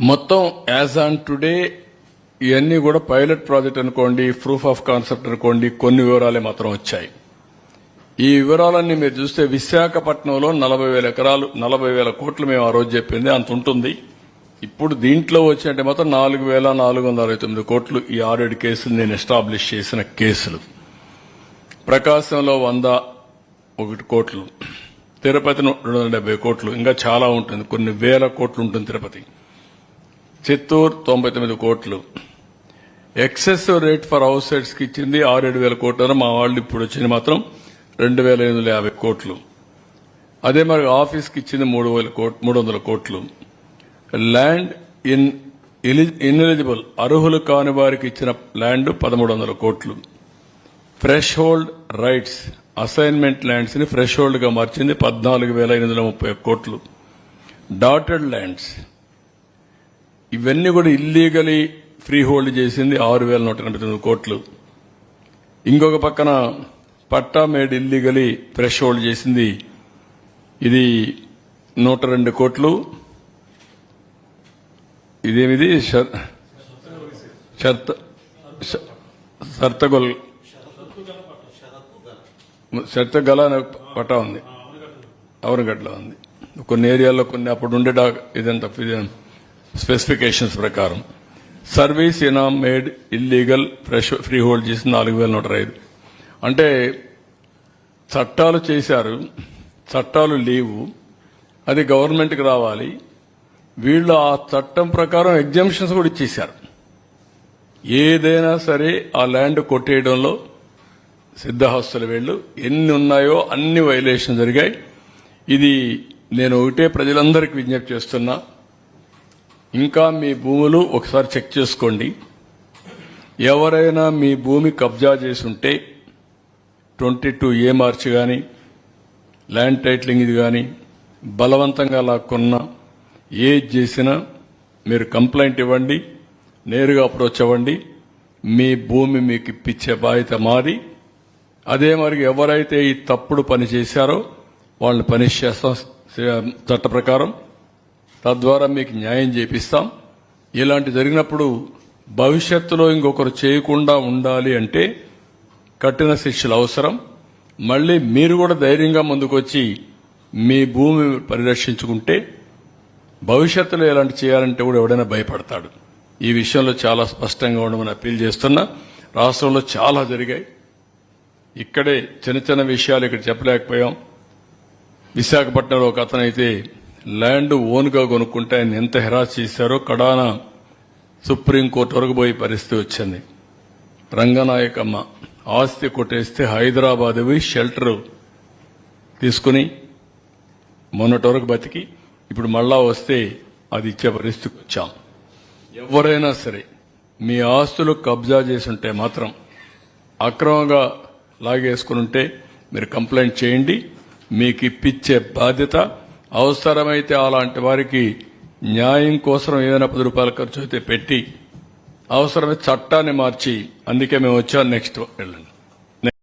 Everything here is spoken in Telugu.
మొత్తం యాజ్ ఆన్ టుడే ఇవన్నీ కూడా పైలట్ ప్రాజెక్ట్ అనుకోండి, ప్రూఫ్ ఆఫ్ కాన్సెప్ట్ అనుకోండి, కొన్ని వివరాలే మాత్రం వచ్చాయి. ఈ వివరాలన్నీ మీరు చూస్తే విశాఖపట్నంలో 40,000 ఎకరాలు 40,000 కోట్లు మేము ఆ రోజు చెప్పింది అంత ఉంటుంది. ఇప్పుడు దీంట్లో వచ్చినట్టే మాత్రం 4,469 కోట్లు ఈ 6 కేసులు నేను ఎస్టాబ్లిష్ చేసిన కేసులు. ప్రకాశంలో 101 కోట్లు, తిరుపతి 270 కోట్లు, ఇంకా చాలా ఉంటుంది, కొన్ని వేల కోట్లు ఉంటుంది తిరుపతి. చిత్తూరు 99 కోట్లు. Excess rate for house sites కి ఇచ్చింది 6,000 కోట్లు. మా వాళ్ళు ఇప్పుడు వచ్చింది మాత్రం 2,850 కోట్లు. అదే మరి ఆఫీస్కి ఇచ్చింది 300 కోట్లు. ల్యాండ్ ఇన్ఎలిజిబుల్ అర్హులు కాని వారికి ఇచ్చిన ల్యాండ్ 1,300 కోట్లు. Fresh hold rights assignment lands ని ఫ్రెష్ హోల్డ్ గా మార్చింది 14,830 కోట్లు. డాటెడ్ ల్యాండ్స్ ఇవన్నీ కూడా ఇల్లీగలీ ఫ్రీ హోల్డ్ చేసింది 6,189 కోట్లు. ఇంకొక పక్కన పట్టా మేడ్ ఇల్లీగలీ ఫ్రెష్ హోల్డ్ చేసింది ఇది 102 కోట్లు. ఇదేమిది షర్తగల అనే పట్టా ఉంది, అవనగడ్డలో ఉంది. కొన్ని ఏరియాల్లో కొన్ని అప్పుడు ఉండే ఇదంతా స్పెసిఫికేషన్స్ ప్రకారం. సర్వీస్ ఇనామ్ మేడ్ ఇల్లీగల్ ఫ్రీ హోల్డ్ చేసి 4,105. అంటే చట్టాలు చేశారు, చట్టాలు లేవు, అది గవర్నమెంట్కి రావాలి. వీళ్ళు ఆ చట్టం ప్రకారం ఎగ్జామ్షన్స్ కూడా ఇచ్చేశారు. ఏదైనా సరే ఆ ల్యాండ్ కొట్టేయడంలో సిద్ధహస్తులు వీళ్ళు ఎన్ని ఉన్నాయో అన్ని వైలేషన్ జరిగాయి. ఇది నేను ఒకటే ప్రజలందరికీ విజ్ఞప్తి చేస్తున్నా, ఇంకా మీ భూములు ఒకసారి చెక్ చేసుకోండి. ఎవరైనా మీ భూమి కబ్జా చేసి ఉంటే 22A మార్చి కానీ ల్యాండ్ టైటిలింగ్ ఇది కానీ బలవంతంగా లాక్కున్నా ఏది చేసినా మీరు కంప్లైంట్ ఇవ్వండి, నేరుగా అప్రోచ్ అవ్వండి. మీ భూమి మీకు ఇప్పించే బాధ్యత మాది. అదే మరి ఎవరైతే ఈ తప్పుడు పని చేశారో వాళ్ళని పనిష్ చేస్తాం చట్ట ప్రకారం. తద్వారా మీకు న్యాయం చేపిస్తాం. ఇలాంటి జరిగినప్పుడు భవిష్యత్తులో ఇంకొకరు చేయకుండా ఉండాలి అంటే కఠిన శిక్షలు అవసరం. మళ్లీ మీరు కూడా ధైర్యంగా ముందుకొచ్చి మీ భూమి పరిరక్షించుకుంటే భవిష్యత్తులో ఎలాంటి చేయాలంటే కూడా ఎవడైనా భయపడతాడు. ఈ విషయంలో చాలా స్పష్టంగా ఉండమని అప్పీల్ చేస్తున్నా. రాష్ట్రంలో చాలా జరిగాయి. ఇక్కడే చిన్న చిన్న విషయాలు ఇక్కడ చెప్పలేకపోయాం. విశాఖపట్నంలో ఒక అతనైతే ల్యాండ్ ఓన్గా కొనుక్కుంటే ఆయన ఎంత హెరాస్ చేశారో కడాన సుప్రీంకోర్టు వరకు పోయే పరిస్థితి వచ్చింది. రంగనాయకమ్మ ఆస్తి కొట్టేస్తే హైదరాబాద్ షెల్టర్ తీసుకుని మొన్నటి వరకు బతికి ఇప్పుడు మళ్ళా వస్తే అది ఇచ్చే పరిస్థితికి వచ్చాం. ఎవరైనా సరే మీ ఆస్తులు కబ్జా చేసి ఉంటే మాత్రం అక్రమంగా లాగేసుకుని ఉంటే మీరు కంప్లైంట్ చేయండి. మీకు ఇప్పించే బాధ్యత. అవసరమైతే అలాంటి వారికి న్యాయం కోసం ఏదైనా 10 రూపాయల ఖర్చు అయితే పెట్టి అవసరమైతే చట్టాన్ని మార్చి, అందుకే మేము వచ్చాం. నెక్స్ట్ వెళ్ళండి.